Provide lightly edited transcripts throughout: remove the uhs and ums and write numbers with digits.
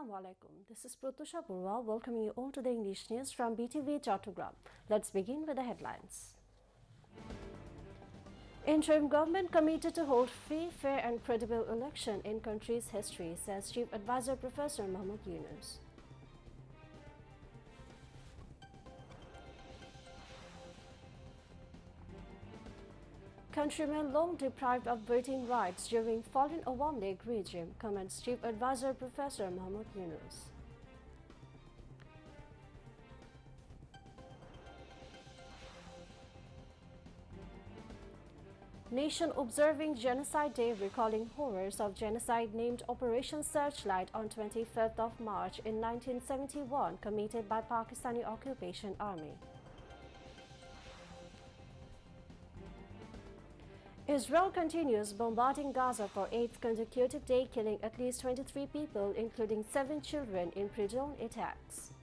Assalamu alaikum. This is Pratusha Purwa welcoming you all to the English news from BTV Chattogram. Let's begin with the headlines. Interim government committed to hold free, fair and credible election in country's history, says Chief Advisor Professor Muhammad Yunus. Countrymen long deprived of voting rights during fallen Awam League regime, comments Chief Advisor Professor Muhammad Yunus. Nation observing Genocide Day, recalling horrors of genocide named Operation Searchlight on 25th of March in 1971, committed by Pakistani Occupation Army. Israel continues bombarding Gaza for 8th consecutive day, killing at least 23 people, including 7 children, in pre-dawn attacks.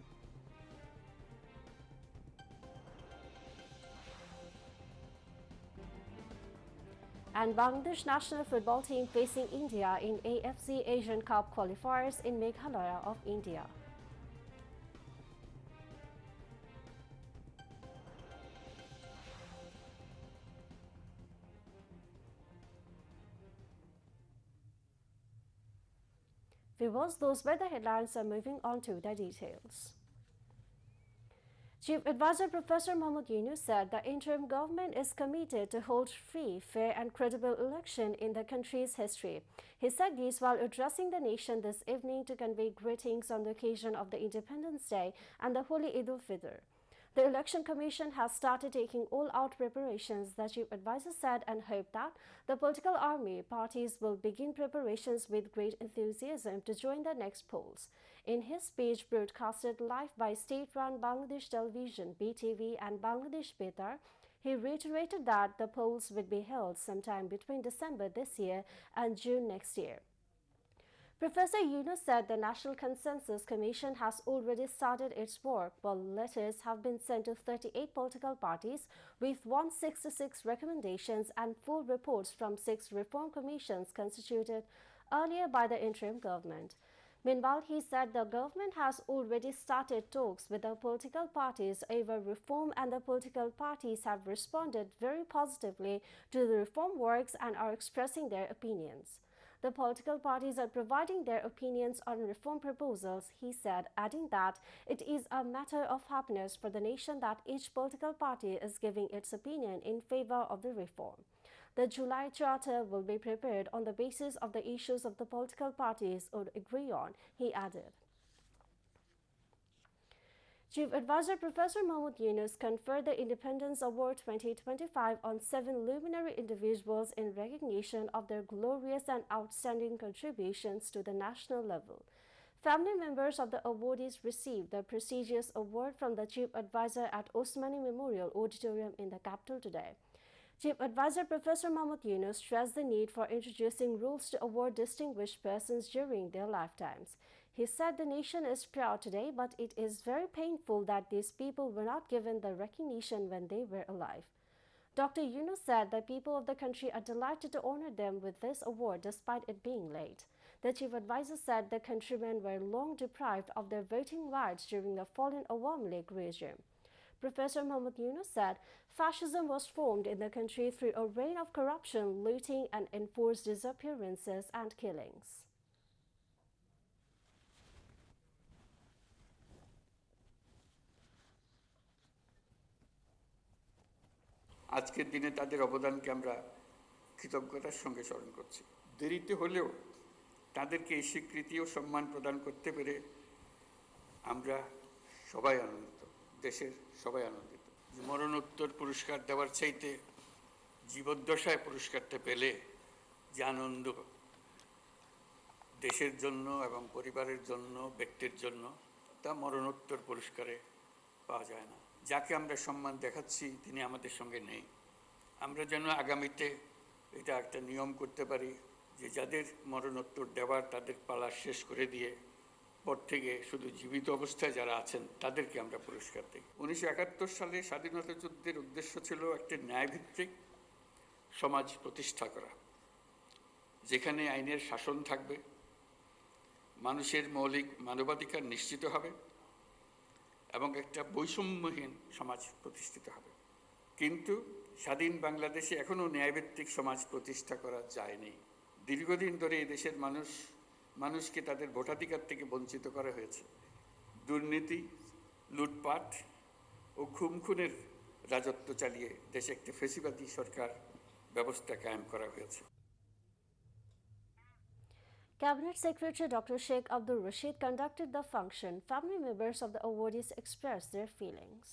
And Bangladesh national football team facing India in AFC Asian Cup qualifiers in Meghalaya of India. Viewers, those were the headlines. Are moving on to the details. Chief Advisor Professor Muhammad Yunus said the interim government is committed to hold free, fair and credible election in the country's history. He said this while addressing the nation this evening to convey greetings on the occasion of the Independence Day and the Holy Eid al-Fitr. The Election Commission has started taking all-out preparations, the Chief Advisor said, and hoped that the political army parties will begin preparations with great enthusiasm to join the next polls. In his speech broadcasted live by state-run Bangladesh television BTV and Bangladesh Betar, he reiterated that the polls would be held sometime between December this year and June next year. Professor Yunus said the National Consensus Commission has already started its work, while letters have been sent to 38 political parties with 166 recommendations and full reports from 6 reform commissions constituted earlier by the interim government. Meanwhile, he said the government has already started talks with the political parties over reform, and the political parties have responded very positively to the reform works and are expressing their opinions. The political parties are providing their opinions on reform proposals, he said, adding that it is a matter of happiness for the nation that each political party is giving its opinion in favor of the reform. The July Charter will be prepared on the basis of the issues of the political parties would agree on, he added. Chief Advisor Professor Muhammad Yunus conferred the Independence Award 2025 on 7 luminary individuals in recognition of their glorious and outstanding contributions to the national level. Family members of the awardees received the prestigious award from the Chief Advisor at Osmani Memorial Auditorium in the capital today. Chief Advisor Professor Muhammad Yunus stressed the need for introducing rules to award distinguished persons during their lifetimes. He said the nation is proud today, but it is very painful that these people were not given the recognition when they were alive. Dr. Yunus said the people of the country are delighted to honor them with this award despite it being late. The Chief Advisor said the countrymen were long deprived of their voting rights during the fallen Awam League regime. Professor Muhammad Yunus said fascism was formed in the country through a reign of corruption, looting and enforced disappearances and killings. আজকের দিনে তাদের অবদানকে আমরা কৃতজ্ঞতার সঙ্গে স্মরণ করছি। দেরিতে হলেও তাদেরকে এই স্বীকৃতি ও সম্মান প্রদান করতে পেরে আমরা সবাই আনন্দিত, দেশের সবাই আনন্দিত। মরণোত্তর পুরস্কার দেওয়ার চাইতে জীবদ্দশায় পুরস্কারটা পেলে যে আনন্দ দেশের জন্য এবং পরিবারের জন্য, ব্যক্তির জন্য, তা মরণোত্তর পুরস্কারে পাওয়া যায় না। যাকে আমরা সম্মান দেখাচ্ছি তিনি আমাদের সঙ্গে নেই। আমরা যেন আগামীতে এটা একটা নিয়ম করতে পারি যে যাদের মরণোত্তর দেওয়ার তাদের পালা শেষ করে দিয়ে পর থেকে শুধু জীবিত অবস্থায় যারা আছেন তাদেরকে আমরা পুরস্কার দিই। 1971 সালে স্বাধীনতা যুদ্ধের উদ্দেশ্য ছিল একটি ন্যায়ভিত্তিক সমাজ প্রতিষ্ঠা করা, যেখানে আইনের শাসন থাকবে, মানুষের মৌলিক মানবাধিকার নিশ্চিত হবে এবং একটা বৈষম্যহীন সমাজ প্রতিষ্ঠিত হবে। কিন্তু স্বাধীন বাংলাদেশে এখনও ন্যায়ভিত্তিক সমাজ প্রতিষ্ঠা করা যায়নি। দীর্ঘদিন ধরে এই দেশের মানুষকে তাদের ভোটাধিকার থেকে বঞ্চিত করা হয়েছে। দুর্নীতি, লুটপাট ও খুনের রাজত্ব চালিয়ে দেশে একটি ফ্যাসিবাদী সরকার ব্যবস্থা কায়েম করা হয়েছে। Cabinet Secretary Dr. Sheikh Abdul Rashid conducted the function. Family members of the awardees expressed their feelings.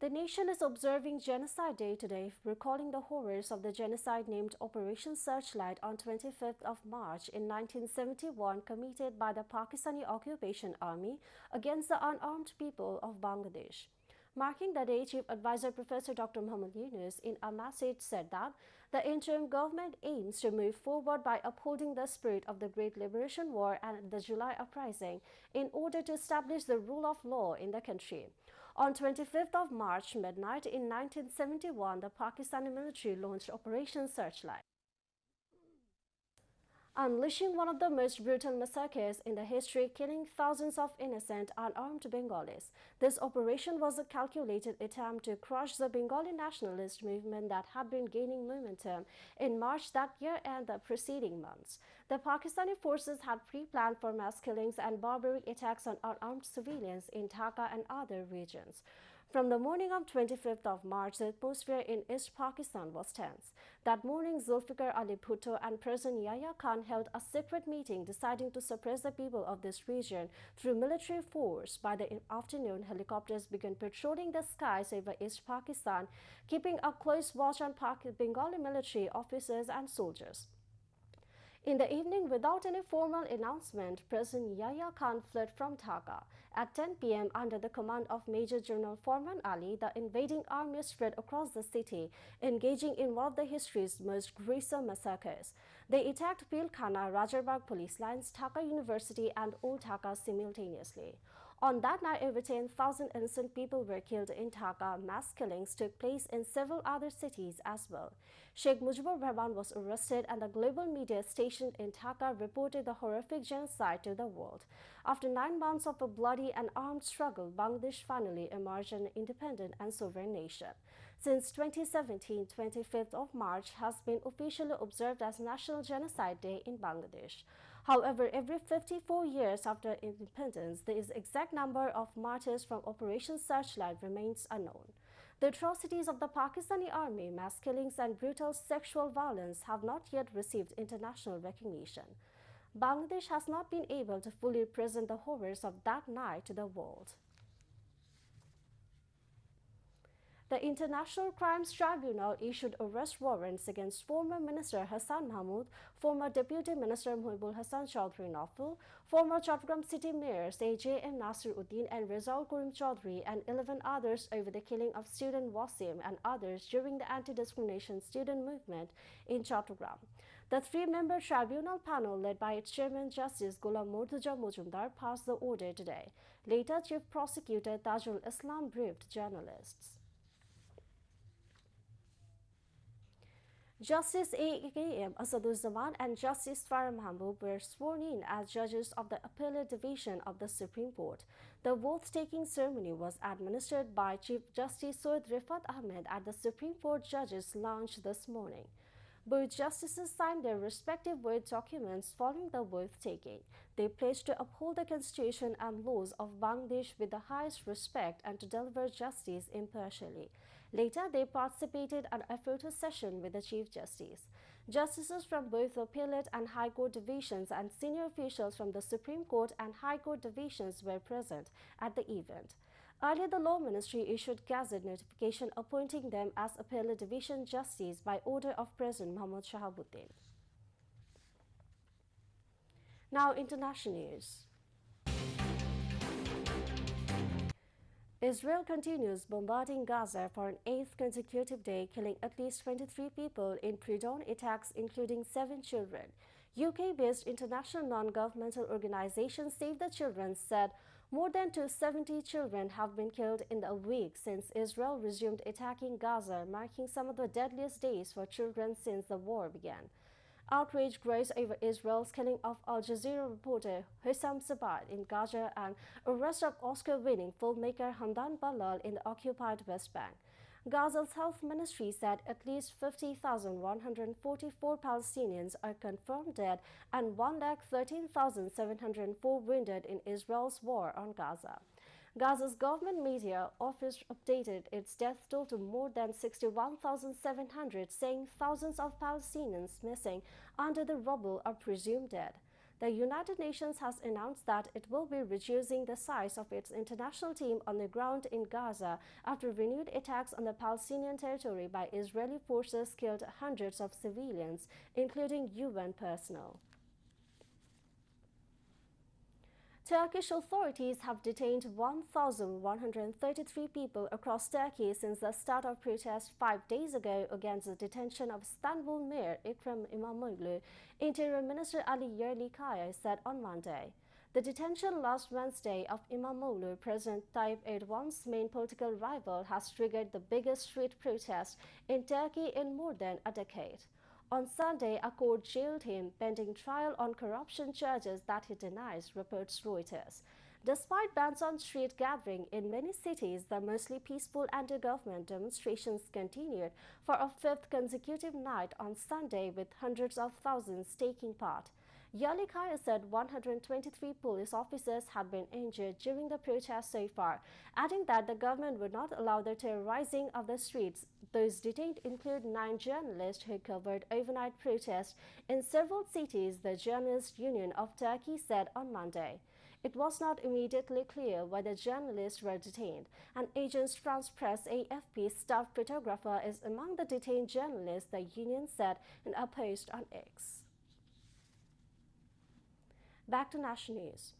The nation is observing Genocide Day today, recalling the horrors of the genocide named Operation Searchlight on 25th of March in 1971 committed by the Pakistani occupation army against the unarmed people of Bangladesh. Marking the day, Chief Advisor Professor Dr. Muhammad Yunus in a message said that the interim government aims to move forward by upholding the spirit of the Great Liberation War and the July Uprising in order to establish the rule of law in the country. On 25th of March midnight in 1971, the Pakistani military launched Operation Searchlight, unleashing one of the most brutal massacres in the history, killing thousands of innocent unarmed Bengalis. This operation was a calculated attempt to crush the Bengali nationalist movement that had been gaining momentum in March that year and the preceding months. The Pakistani forces had pre-planned for mass killings and barbaric attacks on unarmed civilians in Dhaka and other regions. From the morning of 25th of March, the atmosphere in East Pakistan was tense. That morning, Zulfikar Ali Bhutto and President Yahya Khan held a secret meeting deciding to suppress the people of this region through military force. By the afternoon, helicopters began patrolling the skies over East Pakistan, keeping a close watch on Bengali military officers and soldiers. In the evening, without any formal announcement, President Yahya Khan fled from Dhaka. At 10 p.m., under the command of Major General Farman Ali, the invading army spread across the city, engaging in one of the history's most gruesome massacres. They attacked Pilkhana, Rajarbagh police lines, Dhaka University, and Old Dhaka simultaneously. On that night, over 10,000 innocent people were killed in Dhaka. Mass killings took place in several other cities as well. Sheikh Mujibur Rahman was arrested, and the global media stationed in Dhaka reported the horrific genocide to the world. After 9 months of a bloody and armed struggle, Bangladesh finally emerged an independent and sovereign nation. Since 2017, 25th of March has been officially observed as National Genocide Day in Bangladesh. However, every 54 years after independence, the exact number of martyrs from Operation Searchlight remains unknown. The atrocities of the Pakistani army, mass killings, and brutal sexual violence have not yet received international recognition. Bangladesh has not been able to fully present the horrors of that night to the world. The International Crimes Tribunal issued arrest warrants against former Minister Hassan Mahmood, former Deputy Minister Muhibul Hassan Chaudhry Naful, former Chattogram City Mayors A.J.M. Nasir Uddin and Rizal Karim Chaudhry, and 11 others over the killing of student Wasim and others during the anti-discrimination student movement in Chattogram. The three-member tribunal panel, led by its chairman Justice Ghulam Murtuza Mujumdar, passed the order today. Later, Chief Prosecutor Tajul Islam briefed journalists. Justice A.K.M. Asaduzzzaman and Justice Farah Mahmood were sworn in as judges of the Appellate Division of the Supreme Court. The oath-taking ceremony was administered by Chief Justice Soed Rifat Ahmed at the Supreme Court Judges' Lounge this morning. Both justices signed their respective oath documents following the oath-taking. They pledged to uphold the Constitution and laws of Bangladesh with the highest respect and to deliver justice impartially. Later, they participated in a photo session with the Chief Justice. Justices from both the Appellate and High Court divisions and senior officials from the Supreme Court and High Court divisions were present at the event. Earlier, the Law Ministry issued Gazette notification appointing them as Appellate Division Justice by order of President Mohammad Shahabuddin. Now, international news. Israel continues bombarding Gaza for an 8th consecutive day, killing at least 23 people in pre-dawn attacks, including 7 children. UK-based international non-governmental organization Save the Children said more than 270 children have been killed in a week since Israel resumed attacking Gaza, marking some of the deadliest days for children since the war began. Outrage grows over Israel's killing of Al Jazeera reporter Hussam Sabat in Gaza and arrest of Oscar-winning filmmaker Hamdan Balal in the occupied West Bank. Gaza's health ministry said at least 50,144 Palestinians are confirmed dead and 113,704 wounded in Israel's war on Gaza. Gaza's government media office updated its death toll to more than 61,700, saying thousands of Palestinians missing under the rubble are presumed dead. The United Nations has announced that it will be reducing the size of its international team on the ground in Gaza after renewed attacks on the Palestinian territory by Israeli forces killed hundreds of civilians, including UN personnel. Turkish authorities have detained 1,133 people across Turkey since the start of protests 5 days ago against the detention of Istanbul Mayor Ekrem İmamoğlu, Interior Minister Ali Yerlikaya said on Monday. The detention last Wednesday of İmamoğlu, President Tayyip Erdogan's main political rival, has triggered the biggest street protest in Turkey in more than a decade. On Sunday, a court jailed him pending trial on corruption charges that he denies, reports Reuters. Despite bans on street gathering in many cities, the mostly peaceful anti-government demonstrations continued for a fifth consecutive night on Sunday, with hundreds of thousands taking part. Yerlikaya said 123 police officers had been injured during the protests so far, adding that the government would not allow the terrorizing of the streets. Those detained include 9 journalists who covered overnight protests in several cities, the Journalists Union of Turkey said on Monday. It was not immediately clear why the journalists were detained. An Agence France Presse AFP staff photographer is among the detained journalists, the union said in a post on X. Back to national news.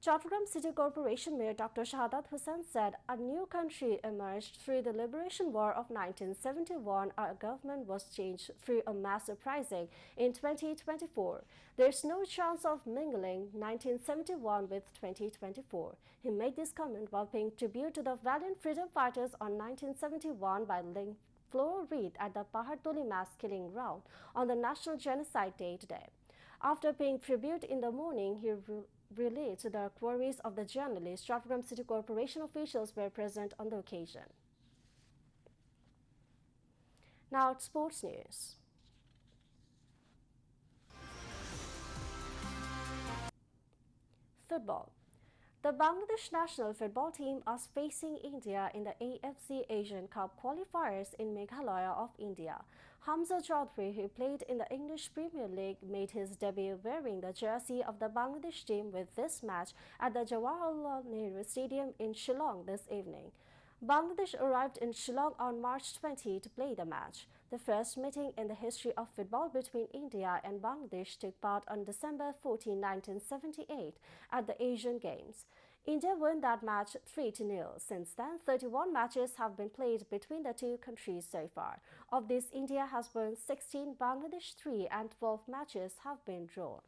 Chattogram City Corporation Mayor Dr. Shahadat Hussain said a new country emerged through the Liberation War of 1971. Our government was changed through a mass uprising in 2024. There's no chance of mingling 1971 with 2024. He made this comment while paying tribute to the valiant freedom fighters on 1971 by laying floral wreath at the Pahartoli mass killing ground on the National Genocide Day today. After paying tribute in the morning, he relayed the queries of the journalists. Chattogram City Corporation officials were present on the occasion. Now, sports news. Football. The Bangladesh national football team is facing India in the AFC Asian Cup qualifiers in Meghalaya of India. Hamza Chaudhry, who played in the English Premier League, made his debut wearing the jersey of the Bangladesh team with this match at the Jawaharlal Nehru Stadium in Shillong this evening. Bangladesh arrived in Shillong on March 20 to play the match. The first meeting in the history of football between India and Bangladesh took part on December 14, 1978 at the Asian Games. India won that match 3-0. Since then, 31 matches have been played between the two countries so far. Of this, India has won 16, Bangladesh 3, and 12 matches have been drawn.